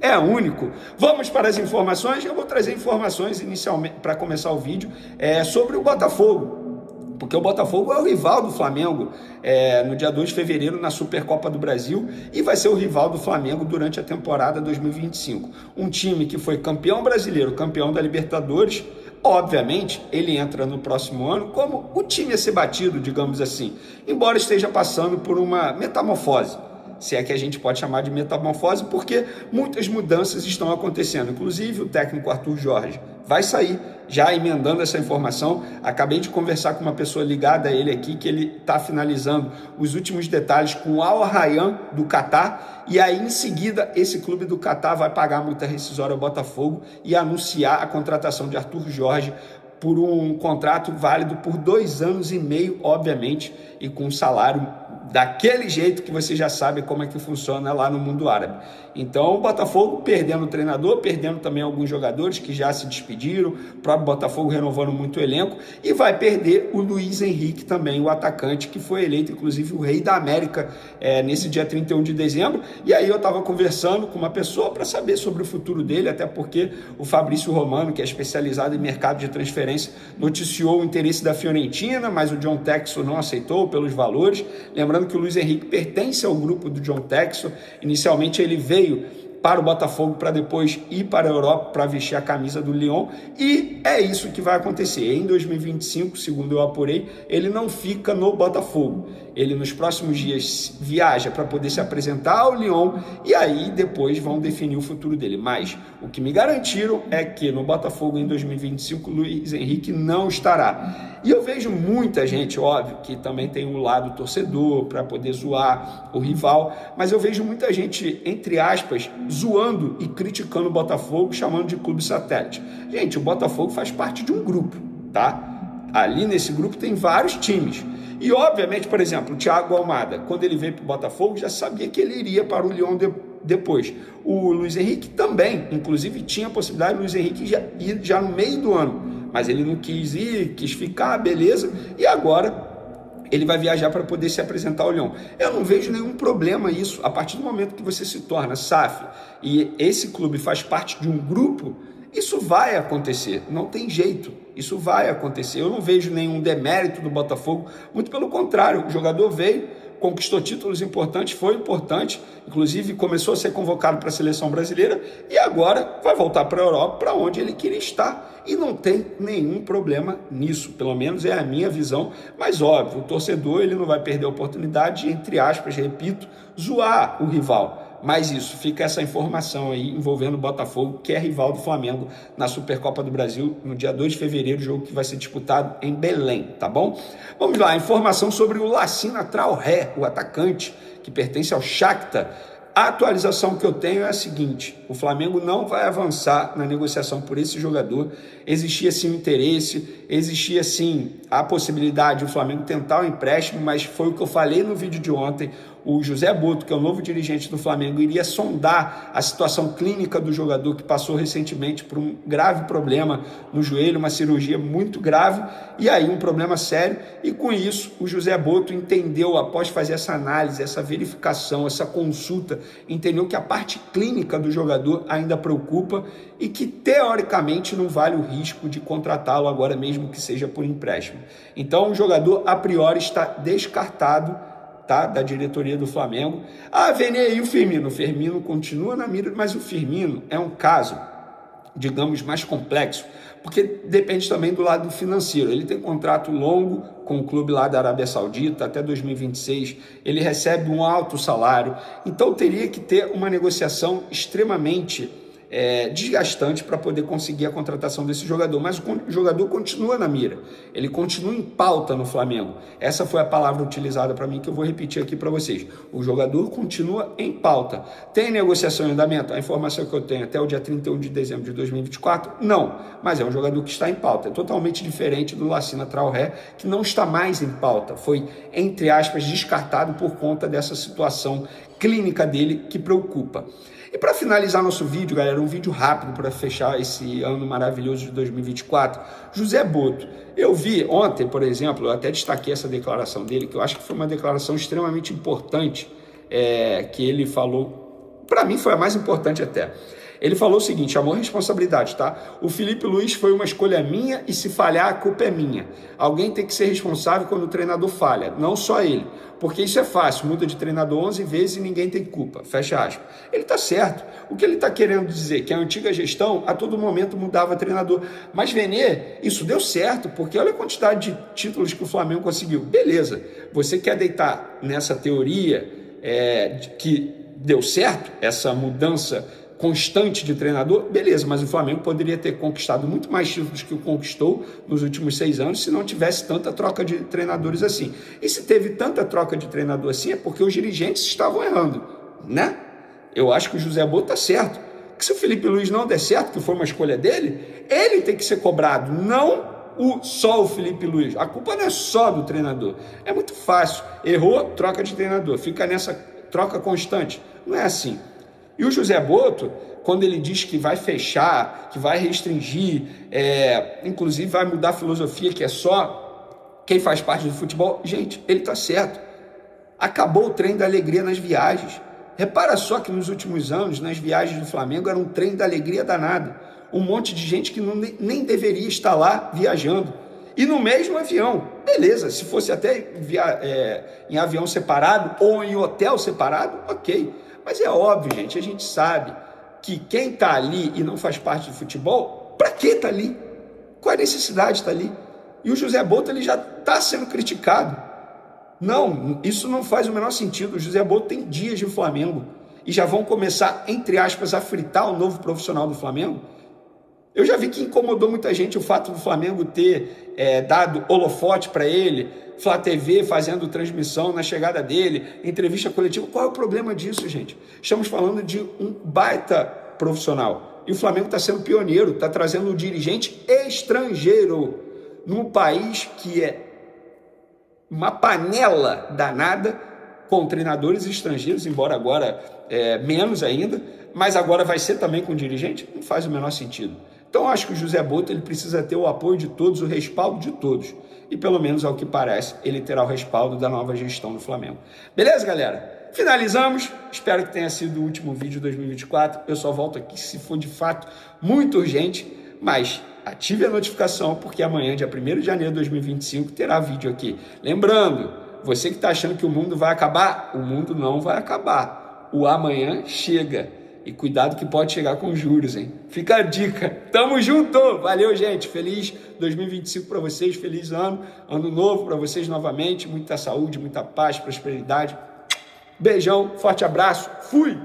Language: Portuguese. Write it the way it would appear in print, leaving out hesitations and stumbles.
é único. Vamos para as informações. Eu vou trazer informações inicialmente para começar o vídeo sobre o Botafogo. Porque o Botafogo é o rival do Flamengo no dia 2 de fevereiro na Supercopa do Brasil e vai ser o rival do Flamengo durante a temporada 2025. Um time que foi campeão brasileiro, campeão da Libertadores, obviamente ele entra no próximo ano como o time a ser batido, digamos assim, embora esteja passando por uma metamorfose. Se é que a gente pode chamar de metamorfose, porque muitas mudanças estão acontecendo. Inclusive, o técnico Arthur Jorge vai sair, já emendando essa informação. Acabei de conversar com uma pessoa ligada a ele aqui, que ele está finalizando os últimos detalhes com o Al Rayyan do Catar, e aí, em seguida, esse clube do Catar vai pagar a multa rescisória ao Botafogo e anunciar a contratação de Arthur Jorge por um contrato válido por 2 anos e meio, obviamente, e com um salário daquele jeito que você já sabe como é que funciona lá no mundo árabe. Então, o Botafogo perdendo o treinador, perdendo também alguns jogadores que já se despediram, o próprio Botafogo renovando muito o elenco, e vai perder o Luiz Henrique também, o atacante, que foi eleito, inclusive, o Rei da América nesse dia 31 de dezembro. E aí eu estava conversando com uma pessoa para saber sobre o futuro dele, até porque o Fabrício Romano, que é especializado em mercado de transferência, noticiou o interesse da Fiorentina, mas o John Textor não aceitou pelos valores. Lembrando que o Luiz Henrique pertence ao grupo do John Textor. Inicialmente ele veio para o Botafogo para depois ir para a Europa para vestir a camisa do Lyon, e é isso que vai acontecer. Em 2025, segundo eu apurei, ele não fica no Botafogo. Ele nos próximos dias viaja para poder se apresentar ao Lyon e aí depois vão definir o futuro dele. Mas o que me garantiram é que no Botafogo em 2025 o Luiz Henrique não estará. E eu vejo muita gente, óbvio, que também tem um lado torcedor para poder zoar o rival, mas eu vejo muita gente, entre aspas, zoando e criticando o Botafogo, chamando de clube satélite. Gente, o Botafogo faz parte de um grupo, tá? Ali nesse grupo tem vários times. E, obviamente, por exemplo, o Thiago Almada, quando ele veio para o Botafogo, já sabia que ele iria para o Lyon depois. O Luiz Henrique também, inclusive, tinha a possibilidade de Luiz Henrique ir já no meio do ano, mas ele não quis ir, quis ficar, beleza, e agora ele vai viajar para poder se apresentar ao Lyon. Eu não vejo nenhum problema isso, a partir do momento que você se torna SAF e esse clube faz parte de um grupo, isso vai acontecer, não tem jeito, isso vai acontecer. Eu não vejo nenhum demérito do Botafogo, muito pelo contrário, o jogador veio, conquistou títulos importantes, foi importante, inclusive começou a ser convocado para a seleção brasileira e agora vai voltar para a Europa, para onde ele queria estar, e não tem nenhum problema nisso, pelo menos é a minha visão. Mas óbvio, o torcedor ele não vai perder a oportunidade de, entre aspas, repito, zoar o rival. Mas isso, fica essa informação aí envolvendo o Botafogo, que é rival do Flamengo na Supercopa do Brasil, no dia 2 de fevereiro, jogo que vai ser disputado em Belém, tá bom? Vamos lá, informação sobre o Lassina Traoré, o atacante que pertence ao Shakhtar. A atualização que eu tenho é a seguinte: o Flamengo não vai avançar na negociação por esse jogador. Existia sim o interesse, existia sim a possibilidade de o Flamengo tentar o empréstimo, mas foi o que eu falei no vídeo de ontem. O José Boto, que é o novo dirigente do Flamengo, iria sondar a situação clínica do jogador, que passou recentemente por um grave problema no joelho, uma cirurgia muito grave, e aí um problema sério, e com isso o José Boto entendeu, após fazer essa análise, essa verificação, essa consulta, entendeu que a parte clínica do jogador ainda preocupa e que teoricamente não vale o risco de contratá-lo agora, mesmo que seja por empréstimo. Então o jogador a priori está descartado, tá, da diretoria do Flamengo. Ah, Vene, e o Firmino? O Firmino continua na mira, mas o Firmino é um caso, digamos, mais complexo, porque depende também do lado financeiro. Ele tem contrato longo com o clube lá da Arábia Saudita até 2026, ele recebe um alto salário, então teria que ter uma negociação extremamente desgastante para poder conseguir a contratação desse jogador, mas o jogador continua na mira, ele continua em pauta no Flamengo. Essa foi a palavra utilizada para mim, que eu vou repetir aqui para vocês. O jogador continua em pauta. Tem negociação em andamento? A informação que eu tenho até o dia 31 de dezembro de 2024, não, mas é um jogador que está em pauta. É totalmente diferente do Lassina Traoré, que não está mais em pauta, foi, entre aspas, descartado por conta dessa situação clínica dele que preocupa. E para finalizar nosso vídeo, galera, um vídeo rápido para fechar esse ano maravilhoso de 2024, José Boto. Eu vi ontem, por exemplo, eu até destaquei essa declaração dele, que eu acho que foi uma declaração extremamente importante, que ele falou para mim foi a mais importante até. Ele falou o seguinte, chamou responsabilidade, tá? O Felipe Luiz foi uma escolha minha e se falhar a culpa é minha. Alguém tem que ser responsável quando o treinador falha, não só ele. Porque isso é fácil, muda de treinador 11 vezes e ninguém tem culpa, fecha aspas. Ele tá certo. O que ele tá querendo dizer? Que a antiga gestão a todo momento mudava treinador. Mas, Vene, isso deu certo, porque olha a quantidade de títulos que o Flamengo conseguiu. Beleza, você quer deitar nessa teoria de que deu certo, essa mudança constante de treinador, beleza, mas o Flamengo poderia ter conquistado muito mais títulos que o conquistou nos últimos 6 anos se não tivesse tanta troca de treinadores assim. E se teve tanta troca de treinador assim é porque os dirigentes estavam errando, né? Eu acho que o José Boto está certo. Que se o Felipe Luiz não der certo, que foi uma escolha dele, ele tem que ser cobrado, não só o Felipe Luiz. A culpa não é só do treinador. É muito fácil. Errou, troca de treinador. Fica nessa troca constante. Não é assim. E o José Boto, quando ele diz que vai fechar, que vai restringir, inclusive vai mudar a filosofia, que é só quem faz parte do futebol, gente, ele está certo. Acabou o trem da alegria nas viagens. Repara só que nos últimos anos, nas viagens do Flamengo, era um trem da alegria danada. Um monte de gente que nem deveria estar lá viajando. E no mesmo avião. Beleza, se fosse até em avião separado ou em hotel separado, ok. Mas é óbvio, gente, a gente sabe que quem está ali e não faz parte do futebol, para que está ali? Qual a necessidade de estar ali? E o José Boto ele já está sendo criticado. Não, isso não faz o menor sentido. O José Boto tem dias de Flamengo e já vão começar, entre aspas, a fritar o novo profissional do Flamengo. Eu já vi que incomodou muita gente o fato do Flamengo ter dado holofote para ele, Flá TV fazendo transmissão na chegada dele, entrevista coletiva. Qual é o problema disso, gente? Estamos falando de um baita profissional. E o Flamengo está sendo pioneiro, está trazendo um dirigente estrangeiro num país que é uma panela danada com treinadores estrangeiros, embora agora menos ainda, mas agora vai ser também com dirigente? Não faz o menor sentido. Então, eu acho que o José Boto ele precisa ter o apoio de todos, o respaldo de todos. E, pelo menos, ao que parece, ele terá o respaldo da nova gestão do Flamengo. Beleza, galera? Finalizamos. Espero que tenha sido o último vídeo de 2024. Eu só volto aqui se for, de fato, muito urgente. Mas ative a notificação, porque amanhã, dia 1º de janeiro de 2025, terá vídeo aqui. Lembrando, você que está achando que o mundo vai acabar, o mundo não vai acabar. O amanhã chega. E cuidado que pode chegar com juros, hein? Fica a dica. Tamo junto! Valeu, gente. Feliz 2025 para vocês. Feliz ano novo para vocês novamente. Muita saúde, muita paz, prosperidade. Beijão, forte abraço. Fui!